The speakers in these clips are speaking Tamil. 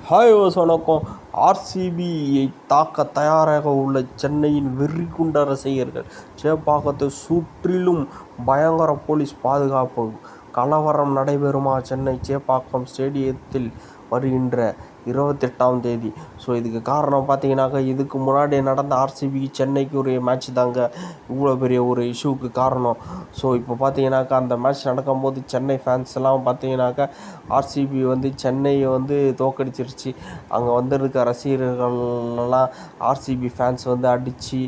ஹாய் வணக்கம். ஆர்சிபியை தாக்க தயாராக உள்ள சென்னையின் வெறிகுண்ட ரசிகர்கள். சேப்பாக்கத்தை சுற்றிலும் பயங்கர போலீஸ் பாதுகாப்பு. கலவரம் நடைபெறுமா சென்னை சேப்பாக்கம் ஸ்டேடியத்தில் வருகின்ற 28ஆம் தேதி. ஸோ இதுக்கு காரணம் பார்த்தீங்கன்னாக்கா, இதுக்கு முன்னாடி நடந்த ஆர்சிபி சென்னைக்கு ஒரு மேட்ச் தாங்க இவ்வளோ பெரிய ஒரு இஷ்யூவுக்கு காரணம். ஸோ இப்போ பார்த்தீங்கன்னாக்கா, அந்த மேட்ச் நடக்கும்போது சென்னை ஃபேன்ஸ் எல்லாம் பார்த்தீங்கன்னாக்கா, ஆர்சிபி சென்னையை தோக்கடிச்சிருச்சு. அங்கே வந்திருக்க ரசிகர்கள்லாம் ஆர்சிபி ஃபேன்ஸ் அடித்து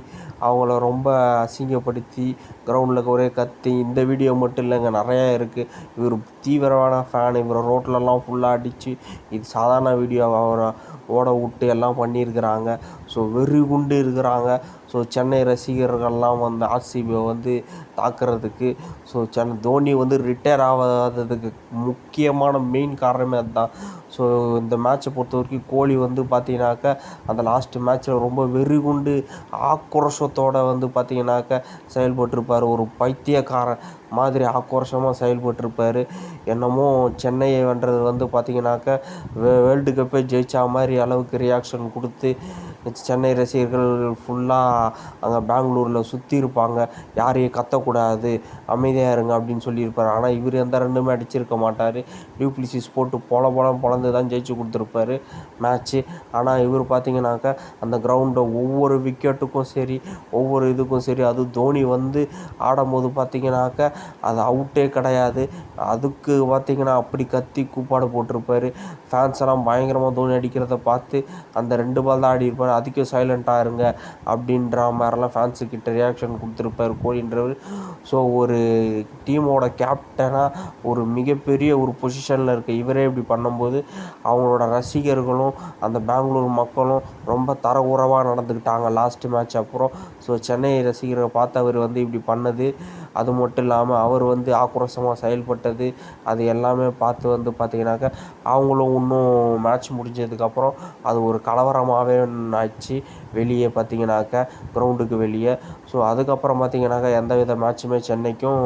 அவங்கள ரொம்ப அசிங்கப்படுத்தி கிரவுண்டில் ஒரே கத்தி. இந்த வீடியோ மட்டும் இல்லைங்க, நிறையா இருக்குது. இவர் தீவிரமான ஃபேன். இவரை ரோட்லலாம் ஃபுல்லாக அடித்து, இது சாதாரண வீடியோ, அவரை ஓட விட்டு எல்லாம் பண்ணியிருக்கிறாங்க. ஸோ வெறி குண்டு இருக்கிறாங்க. ஸோ சென்னை ரசிகர்கள்லாம் ஆர்சிபியை தாக்குறதுக்கு. ஸோ தோனி ரிட்டையர் ஆகாததுக்கு முக்கியமான மெயின் காரணமே அதுதான். ஸோ இந்த மேட்சை பொறுத்த வரைக்கும் கோலி பார்த்தீங்கன்னாக்கா, அந்த லாஸ்ட்டு மேட்ச்சில் ரொம்ப வெறி குண்டு ஆக்ரோஷத்தோடு பார்த்தீங்கன்னாக்கா செயல்பட்டிருப்பார். ஒரு பைத்தியக்காரன் மாதிரி ஆக்ரோஷமாக செயல்பட்டிருப்பார். என்னமோ சென்னையை வென்றது பார்த்தீங்கன்னாக்கா வேர்ல்டு கப்பே ஜெயிச்சா மாதிரி அளவுக்கு ரியாக்ஷன் கொடுத்து சென்னை ரசிகர்கள் ஃபுல்லாக அங்கே பெங்களூரில் சுற்றி இருப்பாங்க. யாரையும் கத்தக்கூடாது, அமைதியாக இருங்க அப்படின்னு சொல்லியிருப்பார். ஆனால் இவர் எந்த ரெண்டுமே அடிச்சிருக்க மாட்டார். டியூப்ளிசிஸ் போட்டு பொழந்து தான் ஜெயிச்சு கொடுத்துருப்பாரு மேட்ச்சு. ஆனால் இவர் பார்த்தீங்கன்னாக்கா, அந்த கிரவுண்டை ஒவ்வொரு விக்கெட்டுக்கும் சரி, ஒவ்வொரு இதுக்கும் சரி, அது தோனி ஆடும்போது பார்த்தீங்கன்னாக்கா அது அவுட்டே கிடையாது. அதுக்கு பார்த்தீங்கன்னா அப்படி கத்தி கூப்பாடு போட்டிருப்பார். ஃபேன்ஸ் எல்லாம் பயங்கரமாக தோனி அடிக்கிறத பார்த்து அந்த 2 பால் தான் ஆடிருப்பார். அதுக்கே சைலண்ட்டாக இருங்க அப்படின்ற மாதிரிலாம் ஃபேன்ஸுக்கிட்ட ரியாக்ஷன் கொடுத்துருப்பார் கோலின்றவர். ஸோ ஒரு டீமோட கேப்டனாக ஒரு மிகப்பெரிய ஒரு பொசிஷனில் இருக்க இவரே இப்படி பண்ணும்போது அவங்களோட ரசிகர்களும் அந்த பெங்களூர் மக்களும் ரொம்ப தரக்குறைவாக நடந்துக்கிட்டாங்க லாஸ்ட்டு மேட்ச் அப்புறம். ஸோ சென்னை ரசிகரை பார்த்து அவர் இப்படி பண்ணது, அது மட்டும் இல்லாமல் அவர் ஆக்ரோஷமாக செயல்பட்டது, அது எல்லாமே பார்த்து பார்த்திங்கனாக்கா அவங்களும் இன்னும் மேட்ச் முடிஞ்சதுக்கப்புறம் அது ஒரு கலவரமாகவே ஆச்சு வெளியே பார்த்திங்கனாக்கா, கிரவுண்டுக்கு வெளியே. ஸோ அதுக்கப்புறம் பார்த்திங்கனாக்கா எந்த வித மேட்ச்சுமே சென்னைக்கும்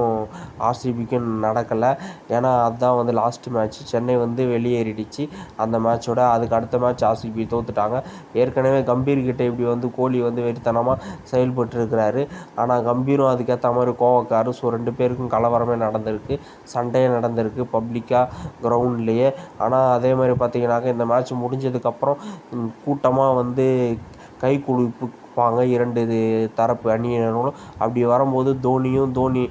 ஆர்சிபிக்கும் நடக்கலை. ஏன்னா அதுதான் லாஸ்ட்டு மேட்ச். சென்னை வெளியேறிடுச்சு அந்த மேட்சோட. அதுக்கு அடுத்த மேட்ச் ஆர்சிபி தோற்றுட்டாங்க. ஏற்கனவே கம்பீர்கிட்ட இப்படி கோலி வெறித்தனமாக செயல்பட்டுருக்கிறாரு. ஆனால் கம்பீரும் அதுக்கேற்ற மாதிரி கோவக்காரு. ஸோ 2 பேருக்கும் கலவரமே நடந்திருக்கு, சண்டையே நடந்திருக்கு பப்ளிக்காக கிரவுண்ட்லேயே. ஆனால் அதே மாதிரி பார்த்திங்கனாக்கா இந்த மேட்ச் முடிஞ்சதுக்கப்புறம் கூட்டமாக கை குலுப்பாங்க 2 தரப்பு அணியினரும். அப்படி வரும்போது தோனி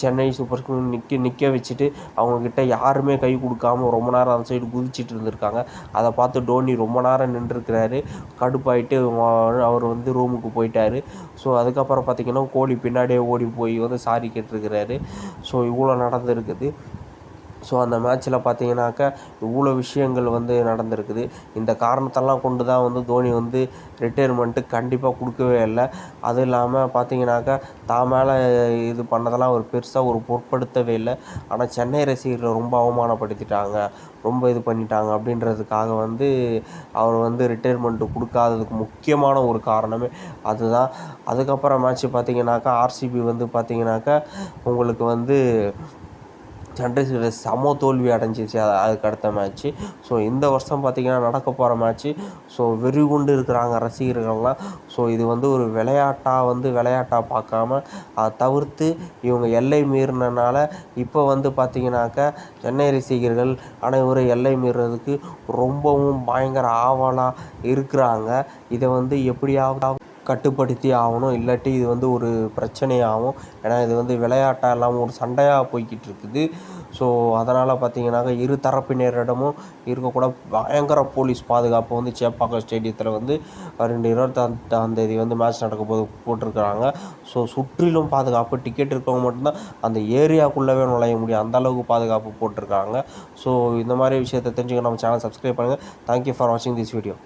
சென்னை சூப்பர் கிங்ஸ் நிற்க வச்சுட்டு அவங்கக்கிட்ட யாருமே கை கொடுக்காம ரொம்ப நேரம் அந்த சைடு குதிச்சிட்டு இருந்திருக்காங்க. அதை பார்த்து தோனி ரொம்ப நேரம் நின்றுருக்கிறாரு. கடுப்பாயிட்டு அவர் ரூமுக்கு போயிட்டார். ஸோ அதுக்கப்புறம் பார்த்திங்கன்னா கோலி பின்னாடியே ஓடி போய் சாரி கேட்டிருக்கிறாரு. ஸோ இவ்வளோ நடந்திருக்குது. ஸோ அந்த மேட்ச்சில் பார்த்தீங்கன்னாக்கா இவ்வளோ விஷயங்கள் நடந்திருக்குது. இந்த காரணத்தெல்லாம் கொண்டு தான் தோனி ரிட்டையர்மெண்ட்டு கண்டிப்பாக கொடுக்கவே இல்லை. அதுவும் இல்லாமல் பார்த்தீங்கன்னாக்கா தான் மேலே இது பண்ணதெல்லாம் ஒரு பெருசாக ஒரு பொருட்படுத்தவே இல்லை. ஆனால் சென்னை ரசிகர்களை ரொம்ப அவமானப்படுத்திட்டாங்க, ரொம்ப இது பண்ணிட்டாங்க அப்படின்றதுக்காக அவர் ரிட்டையர்மெண்ட்டு கொடுக்காததுக்கு முக்கியமான ஒரு காரணமே அதுதான். அதுக்கப்புறம் மேட்ச்சு பார்த்தீங்கன்னாக்கா ஆர்சிபி பார்த்தீங்கன்னாக்கா உங்களுக்கு சன்ரைசர்ஸ் செம தோல்வி அடைஞ்சிச்சு அதுக்கு அடுத்த மேட்ச்சு. ஸோ இந்த வருஷம் பார்த்திங்கன்னா நடக்க போகிற மேட்ச்சு. ஸோ வெறி கொண்டு இருக்கிறாங்க ரசிகர்கள்லாம். ஸோ இது ஒரு விளையாட்டாக பார்க்காம அதை தவிர்த்து இவங்க எல்லை மீறினால இப்போ பார்த்திங்கனாக்கா சென்னை ரசிகர்கள் அனைவரும் எல்லை மீறுறதுக்கு ரொம்பவும் பயங்கர ஆவலாக இருக்கிறாங்க. இதை எப்படியாவது கட்டுப்படுத்தி ஆகணும், இல்லாட்டி இது ஒரு பிரச்சனையாகும். ஏன்னா இது விளையாட்டாக இல்லாமல் ஒரு சண்டையாக போய்கிட்டு இருக்குது. ஸோ அதனால் பார்த்திங்கனாக்கா இரு தரப்பினரிடமும் இருக்கக்கூட பயங்கர போலீஸ் பாதுகாப்பு சேப்பாக்கம் ஸ்டேடியத்தில் வருகின்ற 28ஆம் தேதி மேட்ச் நடக்க போட்டிருக்கிறாங்க. ஸோ சுற்றிலும் பாதுகாப்பு. டிக்கெட் இருக்கவங்க மட்டும்தான் அந்த ஏரியாக்குள்ளவே நுழைய முடியும், அந்தளவுக்கு பாதுகாப்பு போட்டிருக்காங்க. ஸோ இந்த மாதிரி விஷயத்தை தெரிஞ்சுக்க நம்ம சேனல் சப்ஸ்கிரைப் பண்ணுங்கள். தேங்க்யூ ஃபார் வாட்சிங் திஸ் வீடியோ.